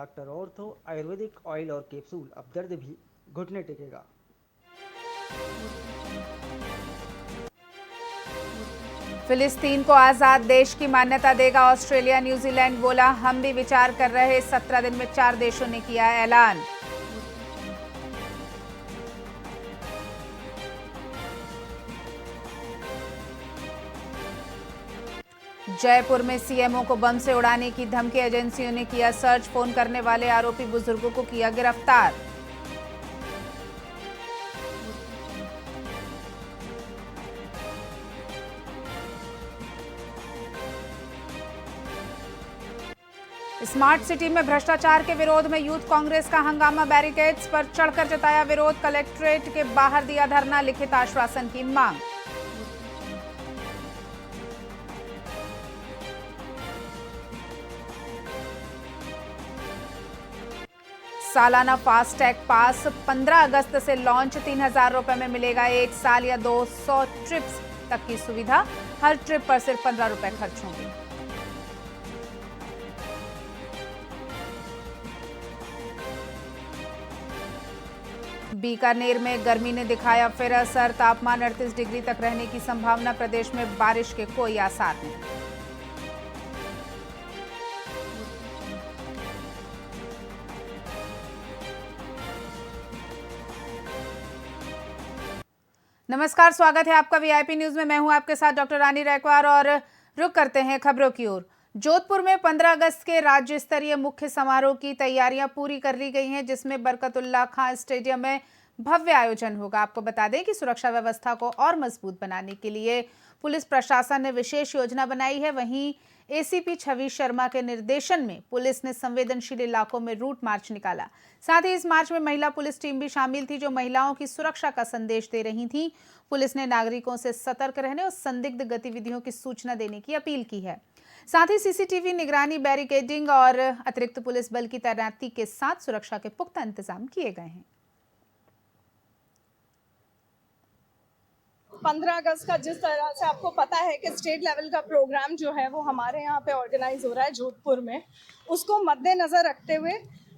Doctor ortho Ayurvedic oil और capsule, अब दर्द भी घुटने टेकेगा। फिलिस्तीन को आजाद देश की मान्यता देगा ऑस्ट्रेलिया। न्यूजीलैंड बोला हम भी विचार कर रहे। 17 दिन में 4 देशों ने किया ऐलान। जयपुर में सीएमओ को बम से उड़ाने की धमकी। एजेंसियों ने किया सर्च। फोन करने वाले आरोपी बुजुर्गों को किया गिरफ्तार। स्मार्ट सिटी में भ्रष्टाचार के विरोध में यूथ कांग्रेस का हंगामा। बैरिकेड्स पर चढ़कर जताया विरोध। कलेक्ट्रेट के बाहर दिया धरना। लिखित आश्वासन की मांग। सालाना फास्टैग पास 15 अगस्त से लॉन्च। 3,000 रुपए में मिलेगा 1 साल या 200 ट्रिप्स तक की सुविधा। हर ट्रिप पर सिर्फ 15 रुपए खर्च होंगे। बीकानेर में गर्मी ने दिखाया फिर असर। तापमान 38 डिग्री तक रहने की संभावना। प्रदेश में बारिश के कोई आसार नहीं। नमस्कार, स्वागत है आपका वीआईपी न्यूज में। मैं हूं आपके साथ डॉक्टर रानी रैकवार और रुक करते हैं खबरों की ओर। जोधपुर में 15 अगस्त के राज्य स्तरीय मुख्य समारोह की तैयारियां पूरी कर ली गई हैं, जिसमें बरकतुल्लाह खां स्टेडियम में भव्य आयोजन होगा। आपको बता दें कि सुरक्षा व्यवस्था को और मजबूत बनाने के लिए पुलिस प्रशासन ने विशेष योजना बनाई है। वहीं एसीपी छवि शर्मा के निर्देशन में पुलिस ने संवेदनशील इलाकों में रूट मार्च निकाला। साथ ही इस मार्च में महिला पुलिस टीम भी शामिल थी, जो महिलाओं की सुरक्षा का संदेश दे रही थी। पुलिस ने नागरिकों से सतर्क रहने और संदिग्ध गतिविधियों की सूचना देने की अपील की है। साथ ही सीसीटीवी निगरानी, बैरिकेडिंग और अतिरिक्त पुलिस बल की तैनाती के साथ सुरक्षा के पुख्ता इंतजाम किए गए हैं। 15 अगस्त का जिस तरह से आपको पता है कि स्टेट लेवल का प्रोग्राम जो है वो हमारे यहाँ पे ऑर्गेनाइज हो रहा है जोधपुर में, उसको मद्देनज़र रखते हुए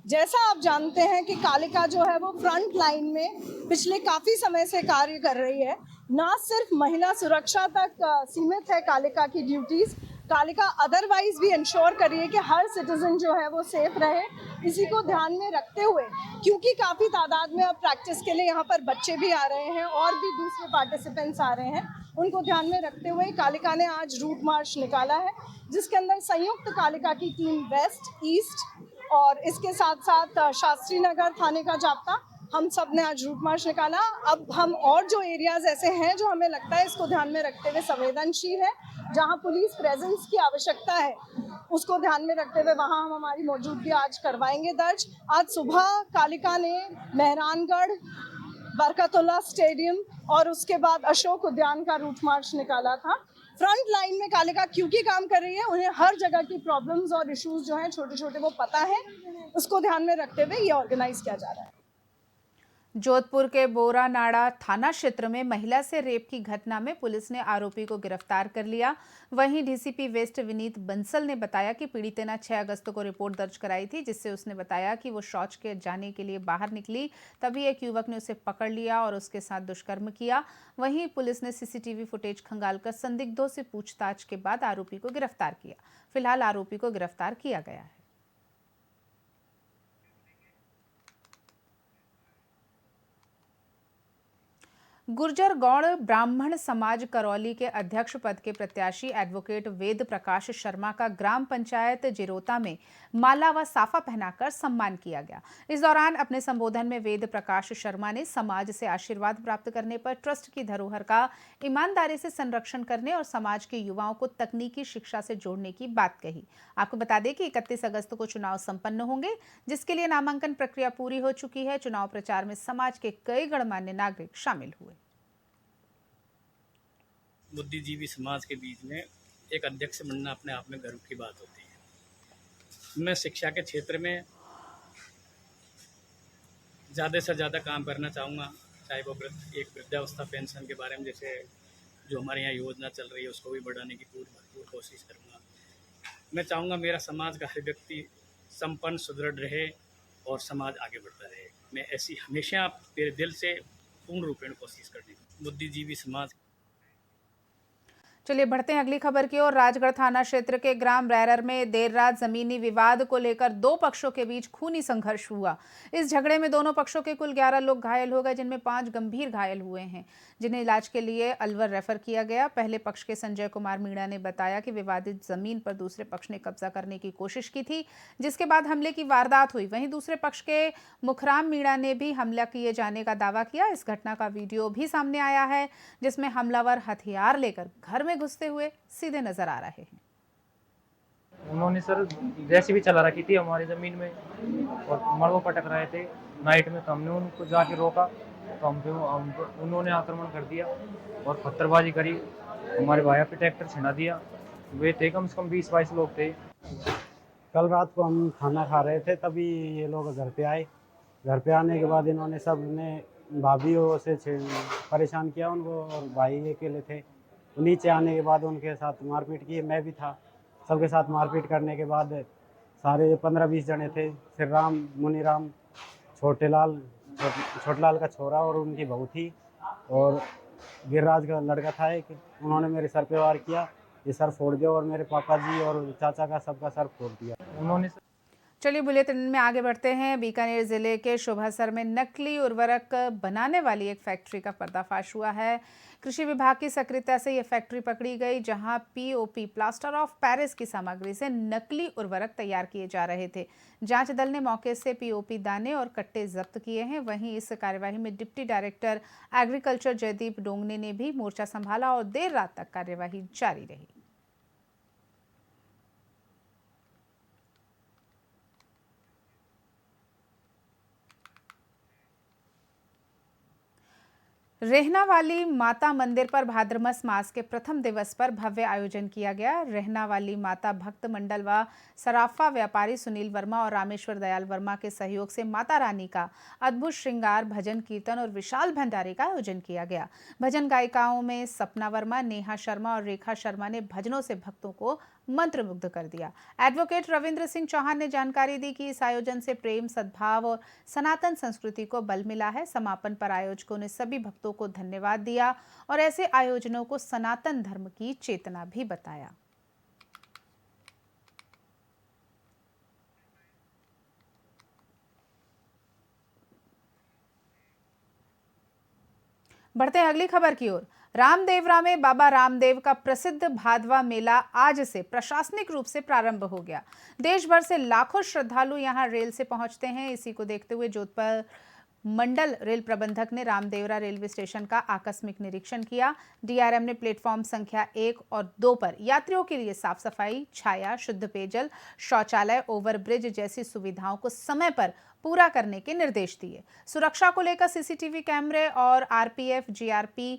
जैसा आप जानते हैं कि कालिका जो है वो फ्रंट लाइन में पिछले काफ़ी समय से कार्य कर रही है। ना सिर्फ महिला सुरक्षा तक सीमित है कालिका की ड्यूटीज़, कालिका अदरवाइज भी इंश्योर करिए कि हर सिटीजन जो है वो सेफ रहे। इसी को ध्यान में रखते हुए, क्योंकि काफ़ी तादाद में अब प्रैक्टिस के लिए यहाँ पर बच्चे भी आ रहे हैं और भी दूसरे पार्टिसिपेंट्स आ रहे हैं, उनको ध्यान में रखते हुए कालिका ने आज रूट मार्च निकाला है, जिसके अंदर संयुक्त कालिका की टीम वेस्ट, ईस्ट और इसके साथ साथ शास्त्री नगर थाने का जाप्ता, हम सब ने आज रूट मार्च निकाला। अब हम और जो एरियाज ऐसे हैं जो हमें लगता है इसको ध्यान में रखते हुए संवेदनशील है, जहां पुलिस प्रेजेंस की आवश्यकता है, उसको ध्यान में रखते हुए वहां हम हमारी मौजूदगी आज करवाएंगे दर्ज। आज सुबह कालिका ने मेहरानगढ़, बरकतुल्लाह स्टेडियम और उसके बाद अशोक उद्यान का रूट मार्च निकाला था। फ्रंट लाइन में कालिका क्योंकि काम कर रही है, उन्हें हर जगह की प्रॉब्लम्स और इश्यूज जो हैं छोटे छोटे वो पता है, उसको ध्यान में रखते हुए ये ऑर्गेनाइज किया जा रहा है। जोधपुर के बोरानाड़ा थाना क्षेत्र में महिला से रेप की घटना में पुलिस ने आरोपी को गिरफ्तार कर लिया। वहीं डीसीपी वेस्ट विनीत बंसल ने बताया कि पीड़िता ने 6 अगस्त को रिपोर्ट दर्ज कराई थी, जिससे उसने बताया कि वो शौच के जाने के लिए बाहर निकली, तभी एक युवक ने उसे पकड़ लिया और उसके साथ दुष्कर्म किया। वहीं पुलिस ने सीसीटीवी फुटेज खंगालकर संदिग्धों से पूछताछ के बाद आरोपी को गिरफ्तार किया। फिलहाल आरोपी को गिरफ्तार किया गया है। गुर्जर गौड़ ब्राह्मण समाज करौली के अध्यक्ष पद के प्रत्याशी एडवोकेट वेद प्रकाश शर्मा का ग्राम पंचायत जिरोता में माला व साफा पहनाकर सम्मान किया गया। इस दौरान अपने संबोधन में वेद प्रकाश शर्मा ने समाज से आशीर्वाद प्राप्त करने पर ट्रस्ट की धरोहर का ईमानदारी से संरक्षण करने और समाज के युवाओं को तकनीकी शिक्षा से जोड़ने की बात कही। आपको बता दें कि 31 अगस्त को चुनाव संपन्न होंगे, जिसके लिए नामांकन प्रक्रिया पूरी हो चुकी है। चुनाव प्रचार में समाज के कई गणमान्य नागरिक शामिल हुए। बुद्धिजीवी समाज के बीच में एक अध्यक्ष बनना अपने आप में गर्व की बात होती है। मैं शिक्षा के क्षेत्र में ज़्यादा से ज़्यादा काम करना चाहूँगा, चाहे वो एक वृद्धावस्था पेंशन के बारे में, जैसे जो हमारे यहाँ योजना चल रही है उसको भी बढ़ाने की भरपूर कोशिश करूँगा। मैं चाहूँगा मेरा समाज का हर व्यक्ति संपन्न सुदृढ़ रहे और समाज आगे बढ़ता रहे। मैं ऐसी हमेशा मेरे दिल से पूर्ण रूपेण कोशिश करनी बुद्धिजीवी समाज। चलिए बढ़ते हैं अगली खबर की ओर। राजगढ़ थाना क्षेत्र के ग्राम रैरर में देर रात जमीनी विवाद को लेकर दो पक्षों के बीच खूनी संघर्ष हुआ। इस झगड़े में दोनों पक्षों के कुल 11 लोग घायल हो गए, जिनमें 5 गंभीर घायल हुए हैं, जिन्हें इलाज के लिए अलवर रेफर किया गया। पहले पक्ष के संजय कुमार मीणा ने बताया कि विवादित जमीन पर दूसरे पक्ष ने कब्जा करने की कोशिश की थी, जिसके बाद हमले की वारदात हुई। वहीं दूसरे पक्ष के मुखराम मीणा ने भी हमला किए जाने का दावा किया। इस घटना का वीडियो भी सामने आया है, जिसमें हमलावर हथियार लेकर घर में घुसते हुए सीधे नजर आ रहे हैं। उन्होंने सर जैसे भी चला रखी थी हमारी जमीन में और मड़वा पटक रहे थे नाइट में, तो हमने उनको जाके रोका तो उन्होंने आक्रमण कर दिया और पत्थरबाजी करी। हमारे भाया पे ट्रैक्टर छिड़ा दिया। वे थे कम से कम 20-22 लोग थे। कल रात को हम खाना खा रहे थे, तभी ये लोग घर पे आए। घर पे आने के बाद इन्होंने सब ने भाभी से परेशान किया उनको, और भाई अकेले थे। नीचे आने के बाद उनके साथ मारपीट की। मैं भी था। सबके साथ मारपीट करने के बाद सारे 15-20 जने थे। श्री राम, मुनीराम, छोटलाल का छोरा और उनकी बहू थी, और गिरिराज का लड़का था एक। उन्होंने मेरे सर पे वार किया, ये सर फोड़ दिया, और मेरे पापा जी और चाचा का सबका सर फोड़ दिया उन्होंने। चलिए बुलेटिन में आगे बढ़ते हैं। बीकानेर जिले के शोभासर में नकली उर्वरक बनाने वाली एक फैक्ट्री का पर्दाफाश हुआ है। कृषि विभाग की सक्रियता से यह फैक्ट्री पकड़ी गई, जहां पीओपी प्लास्टर ऑफ पेरिस की सामग्री से नकली उर्वरक तैयार किए जा रहे थे। जांच दल ने मौके से पीओपी दाने और कट्टे जब्त किए हैं। वहीं इस कार्यवाही में डिप्टी डायरेक्टर एग्रीकल्चर जयदीप डोंगने ने भी मोर्चा संभाला और देर रात तक कार्यवाही जारी रही। रेहना वाली माता मंदिर पर भाद्रमस मास के प्रथम दिवस पर भव्य आयोजन किया गया। रेहना वाली माता भक्त मंडल व सराफा व्यापारी सुनील वर्मा और रामेश्वर दयाल वर्मा के सहयोग से माता रानी का अद्भुत श्रृंगार, भजन कीर्तन और विशाल भंडारे का आयोजन किया गया। भजन गायिकाओं में सपना वर्मा, नेहा शर्मा और रेखा शर्मा ने भजनों से भक्तों को मंत्रमुग्ध कर दिया। एडवोकेट रविंद्र सिंह चौहान ने जानकारी दी कि इस आयोजन से प्रेम, सद्भाव और सनातन संस्कृति को बल मिला है। समापन पर आयोजकों ने सभी भक्तों को धन्यवाद दिया और ऐसे आयोजनों को सनातन धर्म की चेतना भी बताया। बढ़ते हैं अगली खबर की ओर। रामदेवरा में बाबा रामदेव का प्रसिद्ध भादवा मेला आज से प्रशासनिक रूप से प्रारंभ हो गया। देश भर से लाखों श्रद्धालु यहां रेल से पहुंचते हैं। इसी को देखते हुए जोधपुर मंडल रेल प्रबंधक ने रामदेवरा रेलवे स्टेशन का आकस्मिक निरीक्षण किया। डीआरएम ने प्लेटफॉर्म संख्या 1 और 2 पर यात्रियों के लिए साफ सफाई, छाया, शुद्ध पेयजल, शौचालय, ओवरब्रिज जैसी सुविधाओं को समय पर पूरा करने के निर्देश दिए। सुरक्षा को लेकर सीसीटीवी कैमरे और आरपीएफ, जीआरपी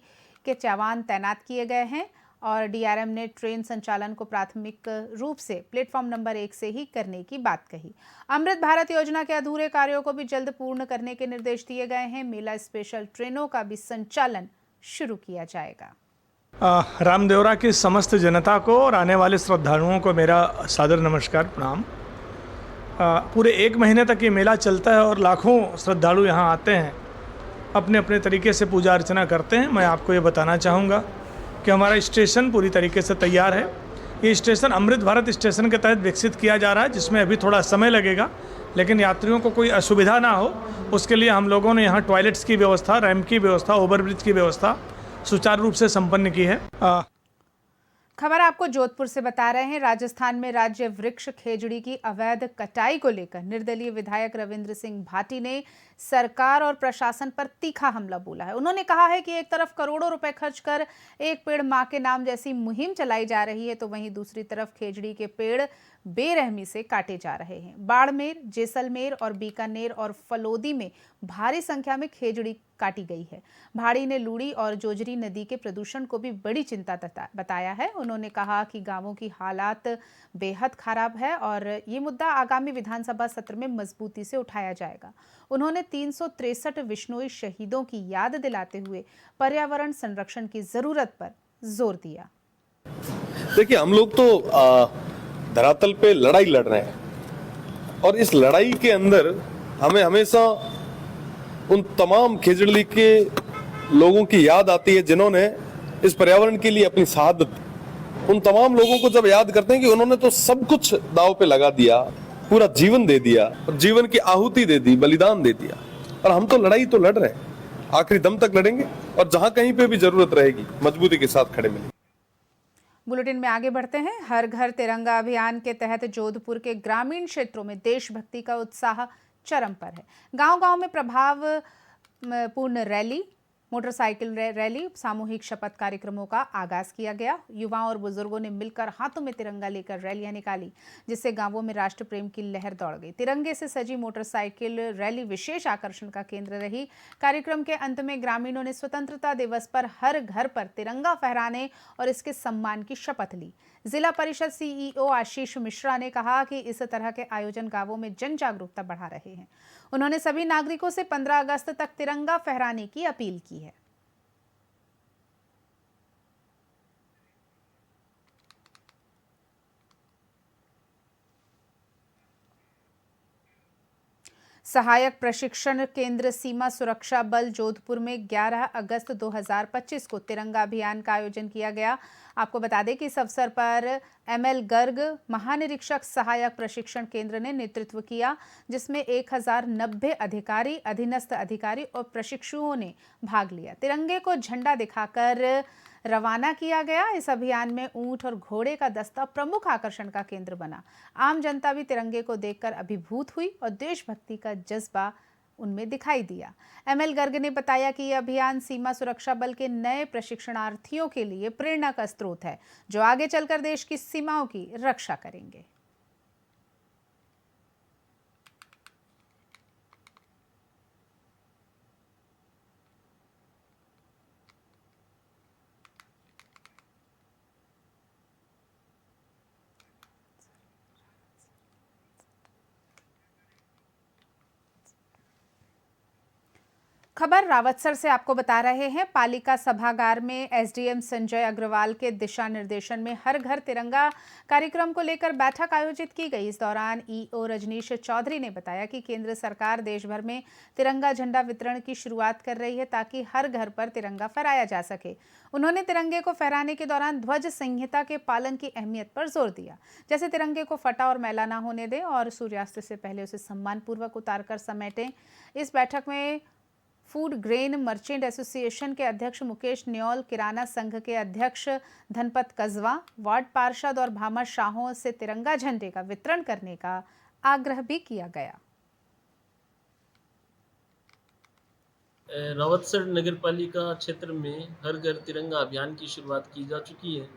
के जवान तैनात किए गए हैं और डीआरएम ने ट्रेन संचालन को प्राथमिक रूप से प्लेटफॉर्म नंबर 1 से ही करने की बात कही। अमृत भारत योजना के अधूरे कार्यों को भी जल्द पूर्ण करने के निर्देश दिए गए हैं। मेला स्पेशल ट्रेनों का भी संचालन शुरू किया जाएगा। रामदेवरा की समस्त जनता को और आने वाले श्रद्धालुओं को मेरा सादर नमस्कार, प्रणाम। पूरे 1 महीने तक ये मेला चलता है और लाखों श्रद्धालु यहाँ आते हैं, अपने अपने तरीके से पूजा अर्चना करते हैं। मैं आपको ये बताना चाहूँगा कि हमारा स्टेशन पूरी तरीके से तैयार है। ये स्टेशन अमृत भारत स्टेशन के तहत विकसित किया जा रहा है, जिसमें अभी थोड़ा समय लगेगा, लेकिन यात्रियों को कोई असुविधा ना हो उसके लिए हम लोगों ने यहाँ टॉयलेट्स की व्यवस्था, रैंप की व्यवस्था, ओवरब्रिज की व्यवस्था सुचारू रूप से संपन्न की है। खबर आपको जोधपुर से बता रहे हैं। राजस्थान में राज्य वृक्ष खेजड़ी की अवैध कटाई को लेकर निर्दलीय विधायक रविंद्र सिंह भाटी ने सरकार और प्रशासन पर तीखा हमला बोला है। उन्होंने कहा है कि एक तरफ करोड़ों रुपए खर्च कर एक पेड़ मां के नाम जैसी मुहिम चलाई जा रही है, तो वहीं दूसरी तरफ खेजड़ी के पेड़ बेरहमी से काटे जा रहे हैं। बाड़मेर, जैसलमेर और बीकानेर और फलोदी में भारी संख्या में खेजड़ी काटी गई है। भाड़ी ने लूड़ी और जोजरी नदी के प्रदूषण को भी बड़ी चिंता बताया है। उन्होंने कहा कि गांवों की हालात बेहद खराब है और ये मुद्दा आगामी विधानसभा सत्र में मजबूती से उठाया जाएगा। उन्होंने 363 विश्नोई शहीदों की याद दिलाते हुए पर्यावरण संरक्षण की जरूरत पर जोर दिया। देखिए, हम लोग तो धरातल पे लड़ाई लड़ रहे हैं और इस लड़ाई के अंदर हमें हमेशा उन तमाम खेजड़ली के लोगों की याद आती है जिन्होंने इस पर्यावरण के लिए अपनी शहादत, उन तमाम लोगों को जब याद करते हैं कि उन्होंने तो सब कुछ दांव पे लगा दिया, पूरा जीवन दे दिया, जीवन की आहुति दे दी, बलिदान दे दिया, और हम तो लड़ाई तो लड़ रहे हैं, आखिरी दम तक लड़ेंगे और जहां कहीं पे भी जरूरत रहेगी मजबूती के साथ खड़े मिलेंगे। बुलेटिन में आगे बढ़ते हैं। हर घर तिरंगा अभियान के तहत जोधपुर के ग्रामीण क्षेत्रों में देशभक्ति का उत्साह चरम पर है। गांव-गांव में प्रभाव पूर्ण रैली, मोटरसाइकिल रैली, सामूहिक शपथ कार्यक्रमों का आगाज किया गया। युवाओं और बुजुर्गों ने मिलकर हाथों में तिरंगा लेकर रैलियां निकाली, जिससे गांवों में राष्ट्र प्रेम की लहर दौड़ गई। तिरंगे से सजी मोटरसाइकिल रैली विशेष आकर्षण का केंद्र रही। कार्यक्रम के अंत में ग्रामीणों ने स्वतंत्रता दिवस पर हर घर पर तिरंगा फहराने और इसके सम्मान की शपथ ली। जिला परिषद सीईओ आशीष मिश्रा ने कहा कि इस तरह के आयोजन गांवों में जन जागरूकता बढ़ा रहे हैं। उन्होंने सभी नागरिकों से 15 अगस्त तक तिरंगा फहराने की अपील की है। सहायक प्रशिक्षण केंद्र सीमा सुरक्षा बल जोधपुर में 11 अगस्त 2025 को तिरंगा अभियान का आयोजन किया गया। आपको बता दें कि इस अवसर पर एमएल गर्ग महानिरीक्षक सहायक प्रशिक्षण केंद्र ने नेतृत्व किया, जिसमें 1090 अधिकारी, अधीनस्थ अधिकारी और प्रशिक्षुओं ने भाग लिया। तिरंगे को झंडा दिखाकर रवाना किया गया। इस अभियान में ऊंट और घोड़े का दस्ता प्रमुख आकर्षण का केंद्र बना। आम जनता भी तिरंगे को देखकर अभिभूत हुई और देशभक्ति का जज्बा उनमें दिखाई दिया। एमएल गर्ग ने बताया कि यह अभियान सीमा सुरक्षा बल के नए प्रशिक्षणार्थियों के लिए प्रेरणा का स्रोत है, जो आगे चलकर देश की सीमाओं की रक्षा करेंगे। खबर रावतसर से आपको बता रहे हैं। पालिका सभागार में एसडीएम संजय अग्रवाल के दिशा निर्देशन में हर घर तिरंगा कार्यक्रम को लेकर बैठक आयोजित की गई। इस दौरान ईओ रजनीश चौधरी ने बताया कि केंद्र सरकार देश भर में तिरंगा झंडा वितरण की शुरुआत कर रही है, ताकि हर घर पर तिरंगा फहराया जा सके। उन्होंने तिरंगे को फहराने के दौरान ध्वज संहिता के पालन की अहमियत पर जोर दिया, जैसे तिरंगे को फटा और मैला ना होने दें और सूर्यास्त से पहले उसे सम्मानपूर्वक उतारकर समेटें। इस बैठक में फूड ग्रेन मर्चेंट एसोसिएशन के अध्यक्ष मुकेश न्योल, किराना संघ के अध्यक्ष धनपत कजवा, वार्ड पार्षद और भामा शाहों से तिरंगा झंडे का वितरण करने का आग्रह भी किया गया। रावतसर नगरपालिका क्षेत्र में हर घर तिरंगा अभियान की शुरुआत की जा चुकी है।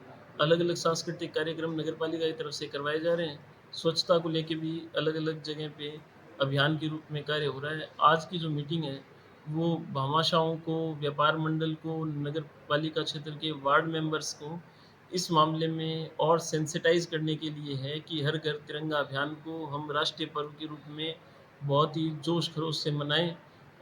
अलग अलग सांस्कृतिक कार्यक्रम नगरपालिका की तरफ से करवाए जा रहे हैं। स्वच्छता को लेकर भी अलग अलग जगह पे अभियान के रूप में कार्य हो रहा है। आज की जो मीटिंग है वो भामाशाहों को, व्यापार मंडल को, नगर पालिका क्षेत्र के वार्ड मेंबर्स को इस मामले में और सेंसिटाइज करने के लिए है कि हर घर तिरंगा अभियान को हम राष्ट्रीय पर्व के रूप में बहुत ही जोश खरोश से मनाएं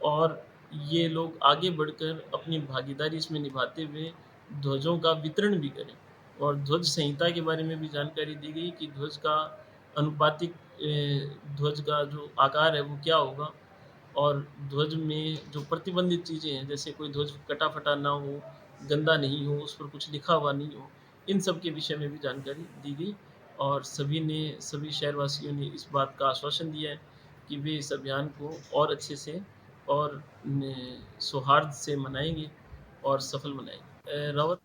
और ये लोग आगे बढ़कर अपनी भागीदारी इसमें निभाते हुए ध्वजों का वितरण भी करें। और ध्वज संहिता के बारे में भी जानकारी दी गई कि ध्वज का अनुपातिक ध्वज का जो आकार है वो क्या होगा, और ध्वज में जो प्रतिबंधित चीज़ें हैं, जैसे कोई ध्वज कटा फटा ना हो, गंदा नहीं हो, उस पर कुछ लिखा हुआ नहीं हो, इन सब के विषय में भी जानकारी दी गई। और सभी शहरवासियों ने इस बात का आश्वासन दिया है कि वे इस अभियान को और अच्छे से और सौहार्द से मनाएंगे और सफल बनाएंगे। रावत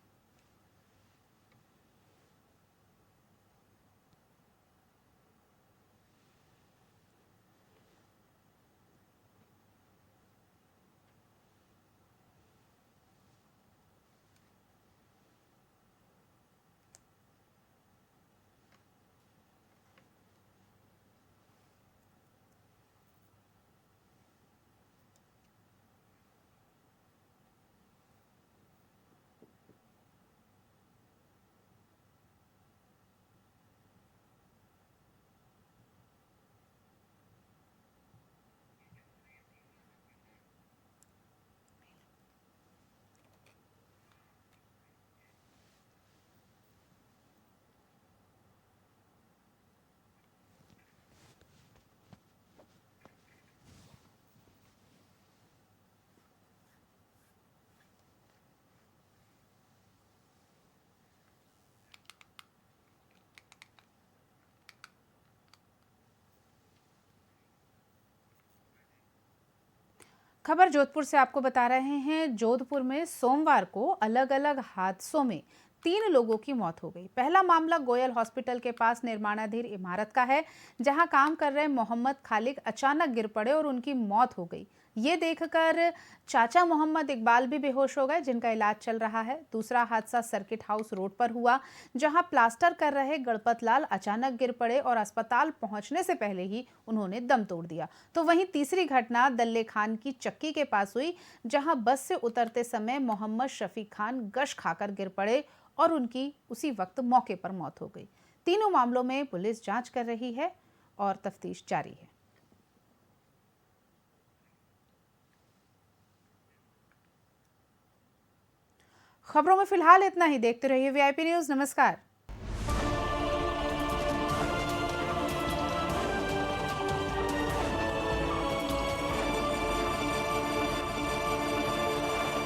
खबर जोधपुर से आपको बता रहे हैं। जोधपुर में सोमवार को अलग अलग हादसों में 3 लोगों की मौत हो गई। पहला मामला गोयल हॉस्पिटल के पास निर्माणाधीन इमारत का है, जहां काम कर रहे मोहम्मद खालिक अचानक गिर पड़े और उनकी मौत हो गई। ये देखकर चाचा मोहम्मद इकबाल भी बेहोश हो गए, जिनका इलाज चल रहा है। दूसरा हादसा सर्किट हाउस रोड पर हुआ, जहां प्लास्टर कर रहे गणपत लाल अचानक गिर पड़े और अस्पताल पहुंचने से पहले ही उन्होंने दम तोड़ दिया। तो वहीं तीसरी घटना दल्ले खान की चक्की के पास हुई, जहां बस से उतरते समय मोहम्मद शफीक खान गश खाकर गिर पड़े और उनकी उसी वक्त मौके पर मौत हो गई। तीनों मामलों में पुलिस जांच कर रही है और तफ्तीश जारी है। खबरों में फिलहाल इतना ही। देखते रहिए VIP न्यूज़। नमस्कार।